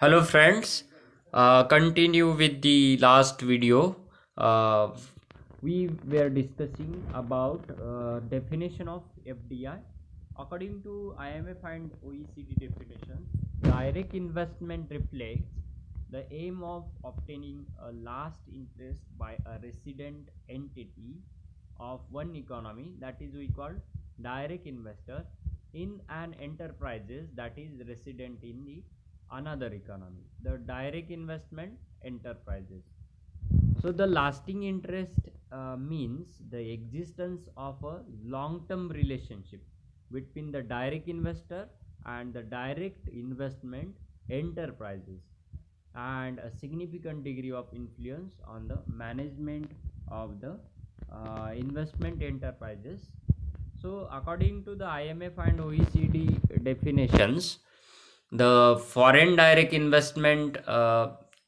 Hello friends, continue with the last video. Uh, we were discussing about definition of FDI. According to IMF and OECD definition, direct investment reflects the aim of obtaining a last interest by a resident entity of one economy, that is we call direct investor, in an enterprises that is resident in the another economy, the direct investment enterprises. So the lasting interest means the existence of a long term relationship between the direct investor and the direct investment enterprises, and a significant degree of influence on the management of the investment enterprises. So according to the IMF and OECD definitions, the foreign direct investment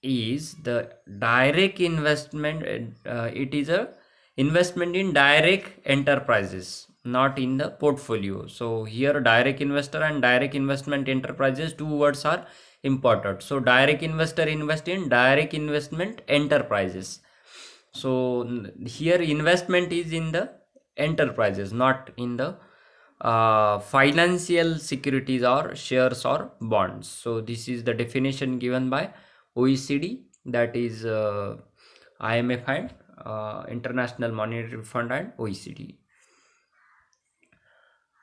is the direct investment. It is a investment in direct enterprises, not in the portfolio. So here direct investor and direct investment enterprises, two words are important. So direct investor invest in direct investment enterprises. So here investment is in the enterprises, not in the financial securities or shares or bonds. So this is the definition given by OECD, that is IMF and International Monetary Fund and OECD.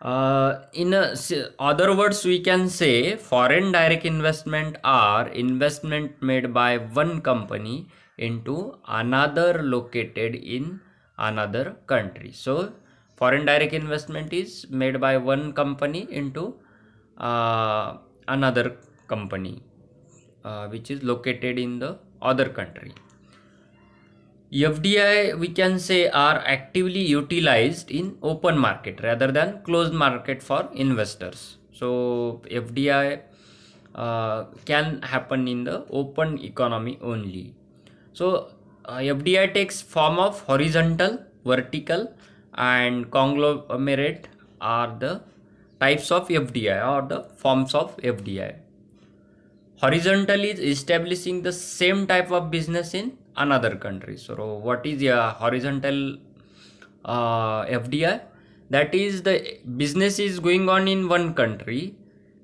Other words, we can say foreign direct investment are investment made by one company into another located in another country. So foreign direct investment is made by one company into another company which is located in the other country. FDI, we can say, are actively utilized in open market rather than closed market for investors. So FDI can happen in the open economy only. So FDI takes form of horizontal, vertical and conglomerate are the types of FDI or the forms of FDI. Horizontal is establishing the same type of business in another country. So what is a horizontal FDI? That is, the business is going on in one country,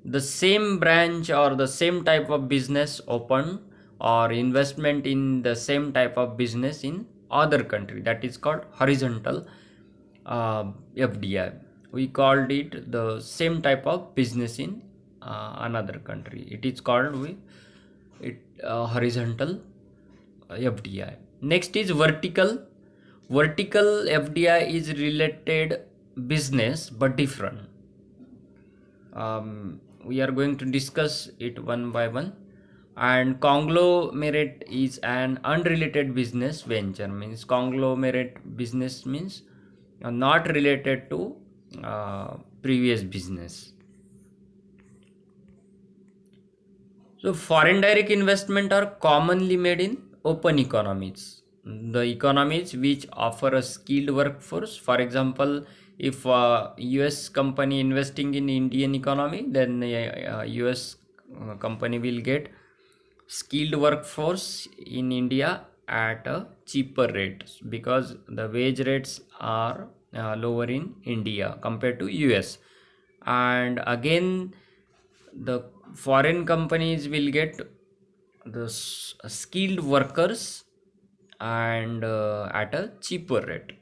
the same branch or the same type of business open or investment in the same type of business in other country, that is called horizontal FDI. We called it the same type of business in another country. It is called horizontal FDI. Next is vertical. Vertical FDI is related business but different. We are going to discuss it one by one. And conglomerate is an unrelated business venture. Means conglomerate business means not related to previous business. So foreign direct investment are commonly made in open economies, the economies which offer a skilled workforce. For example, if a US company investing in Indian economy, then a US company will get skilled workforce in India at a cheaper rate, because the wage rates are lower in India compared to US. And again, the foreign companies will get the skilled workers and at a cheaper rate,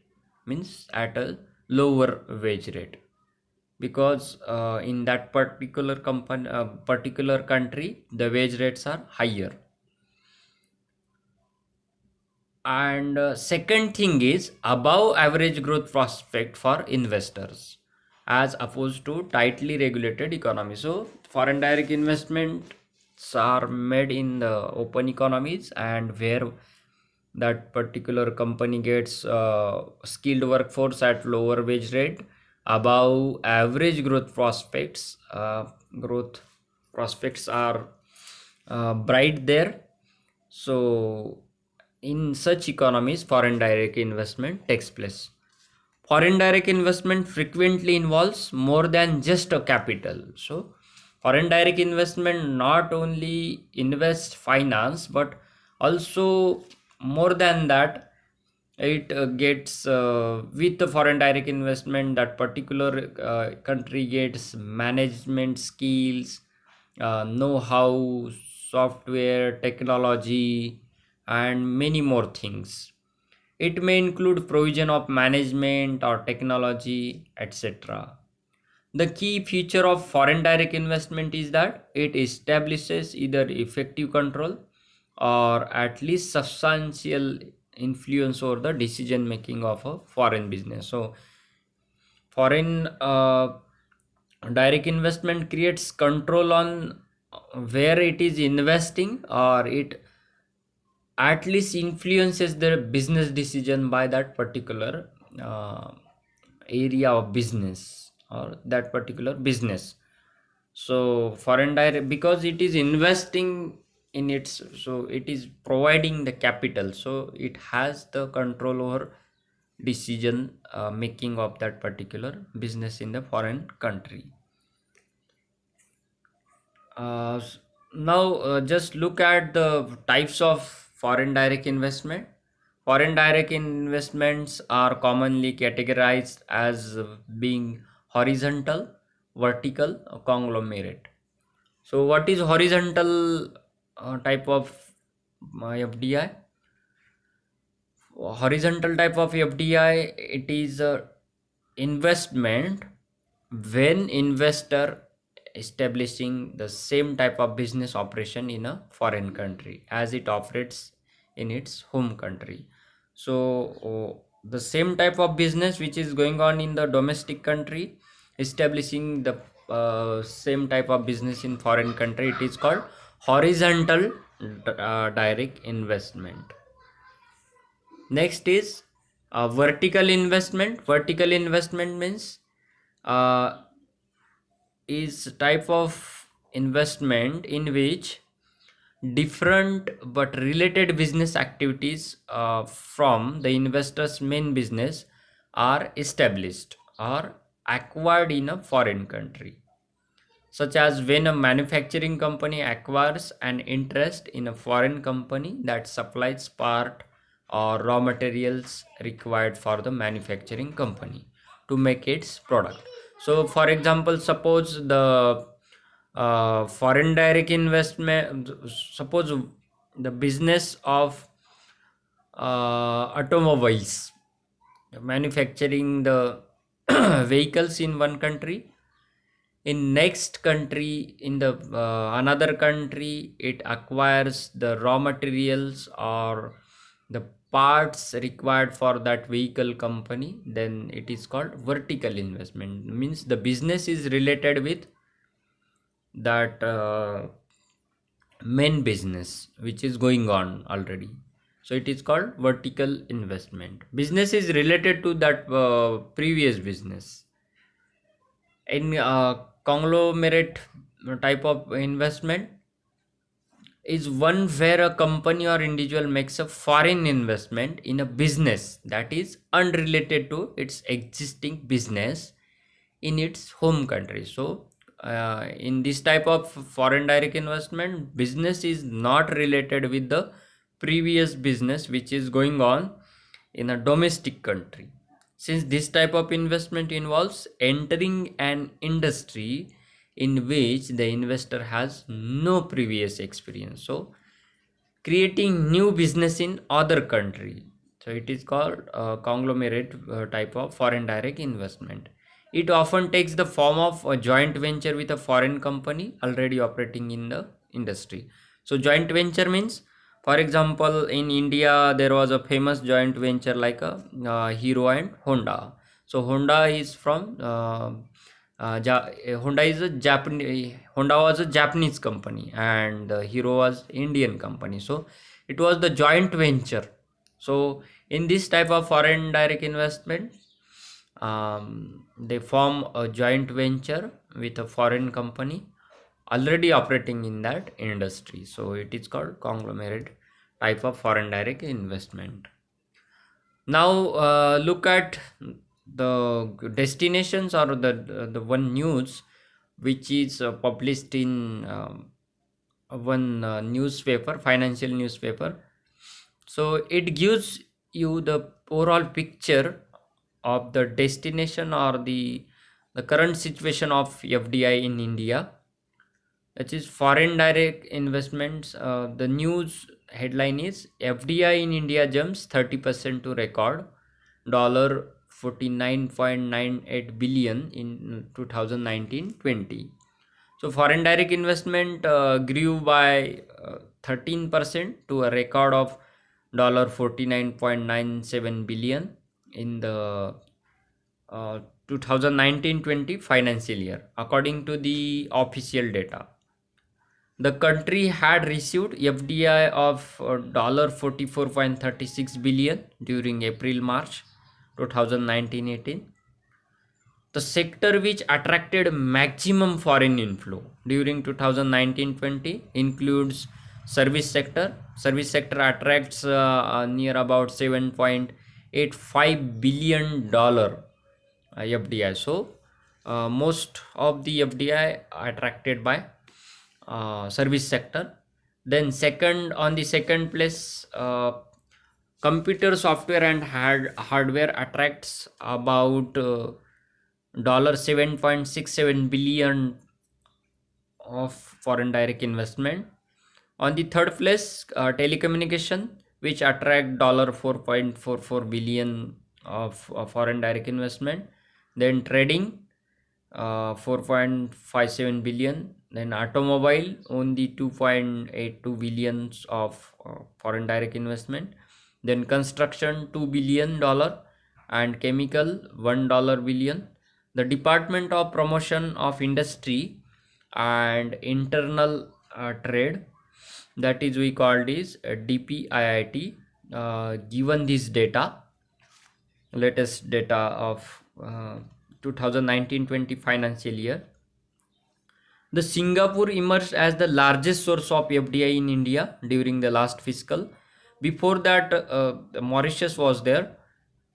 means at a lower wage rate, because in that particular company particular country the wage rates are higher. And second thing is above average growth prospect for investors as opposed to tightly regulated economy. So foreign direct investments are made in the open economies, and where that particular company gets skilled workforce at lower wage rate, above average growth prospects are bright there. So in such economies foreign direct investment takes place. Foreign direct investment frequently involves more than just a capital. So Foreign direct investment not only invest finance but also more than that, it gets with the foreign direct investment, that particular country gets management skills, know-how, software technology, and many more things. It may include provision of management or technology, etc. The key feature of foreign direct investment is that it establishes either effective control or at least substantial influence over the decision making of a foreign business. So, foreign direct investment creates control on where it is investing, or it at least influences the business decision by that particular uh, area of business or that particular business. So foreign direct, because it is investing in its, so it is providing the capital, so it has the control over decision making of that particular business in the foreign country. uh, s- Now just look at the types of foreign direct investment. Foreign direct investments are commonly categorized as being horizontal, vertical, or conglomerate. So, what is horizontal type of FDI? Horizontal type of FDI, it is a investment when investor establishing the same type of business operation in a foreign country as it operates in its home country. So the same type of business which is going on in the domestic country, establishing the same type of business in foreign country, it is called horizontal direct investment. Next is vertical investment. Vertical investment means uh, is type of investment in which different but related business activities from the investor's main business are established or acquired in a foreign country, such as when a manufacturing company acquires an interest in a foreign company that supplies part or raw materials required for the manufacturing company to make its product. So for example, suppose the foreign direct investment, suppose the business of automobiles, manufacturing the vehicles in one country, in next country, in the another country, it acquires the raw materials or the parts required for that vehicle company, then it is called vertical investment. Means the business is related with that main business which is going on already, so it is called vertical investment. Business is related to that previous business. In conglomerate type of investment is one where a company or individual makes a foreign investment in a business that is unrelated to its existing business in its home country. So in this type of foreign direct investment, business is not related with the previous business which is going on in a domestic country. Since this type of investment involves entering an industry in which the investor has no previous experience, so creating new business in other country, so it is called conglomerate type of foreign direct investment. It often takes the form of a joint venture with a foreign company already operating in the industry. So joint venture means, for example, in India there was a famous joint venture like a Hero and Honda. So Honda is from Honda is a Japanese. Honda was a Japanese company, and Hero was Indian company. So it was the joint venture. So in this type of foreign direct investment, they form a joint venture with a foreign company already operating in that industry. So it is called conglomerate type of foreign direct investment. Now look at the destinations or the one news which is published in one newspaper, financial newspaper. So it gives you the overall picture of the destination or the current situation of FDI in India. That is foreign direct investments. The news headline is FDI in India jumps 30% to record dollar 49.98 billion in 2019-20. So foreign direct investment grew by 13% to a record of dollar 49.97 billion in the 2019-20 financial year, according to the official data. The country had received FDI of dollar 44.36 billion during April-March 2019-18. The sector which attracted maximum foreign inflow during 2019-20 includes service sector. Service sector attracts near about 7.85 billion dollar FDI. So most of the FDI attracted by service sector. Then on the second place, computer software and hardware attracts about dollar 7.67 billion of foreign direct investment. On the third place, telecommunication, which attract dollar 4.44 billion of foreign direct investment. Then trading, 4.57 billion. Then automobile, only 2.82 billions of foreign direct investment. Then construction, $2 billion, and chemical, $1 billion. The Department of Promotion of Industry and Internal Trade, that is we called is DPIIT, given this data, latest data of 2019-20 financial year. The Singapore emerged as the largest source of FDI in India during the last fiscal. Before that, Mauritius was there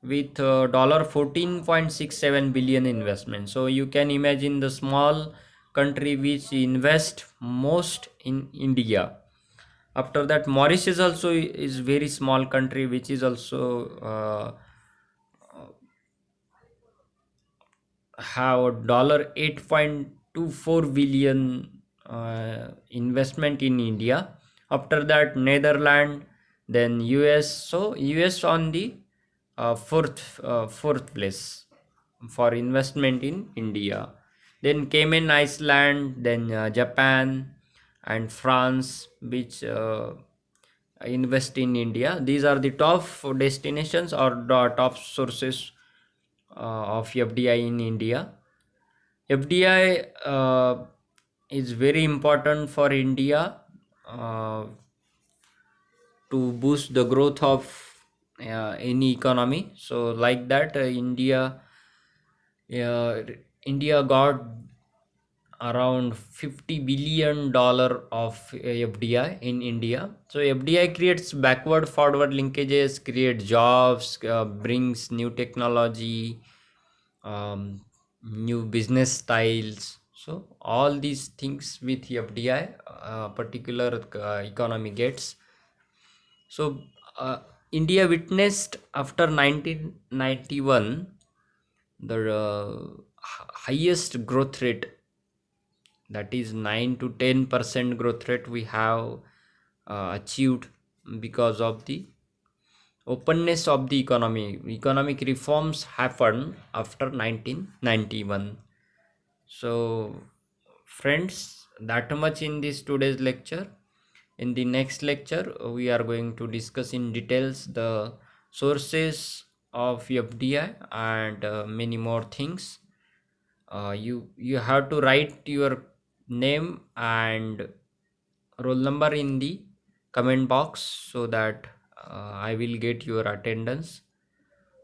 with dollar 14.67 billion investment. So you can imagine the small country which invest most in India. After that, Mauritius also is very small country which is also have dollar 8.24 billion investment in India. After that, Netherlands, then US. So US on the fourth place for investment in India. Then Cayman Island, then Japan and France, which invest in India. These are the top destinations or the top sources of FDI in India. FDI is very important for India to boost the growth of any economy. So like that, India got around $50 billion of FDI in India. So FDI creates backward forward linkages, creates jobs, brings new technology, new business styles. So all these things with FDI, particular economy gets. So India witnessed after 1991 the highest growth rate, that is 9 to 10% growth rate we have achieved because of the openness of the economy. Economic reforms happened after 1991. So friends, that much in this today's lecture. In the next lecture, we are going to discuss in details the sources of FDI and many more things. You have to write your name and roll number in the comment box so that I will get your attendance.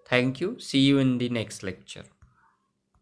Thank you. See you in the next lecture.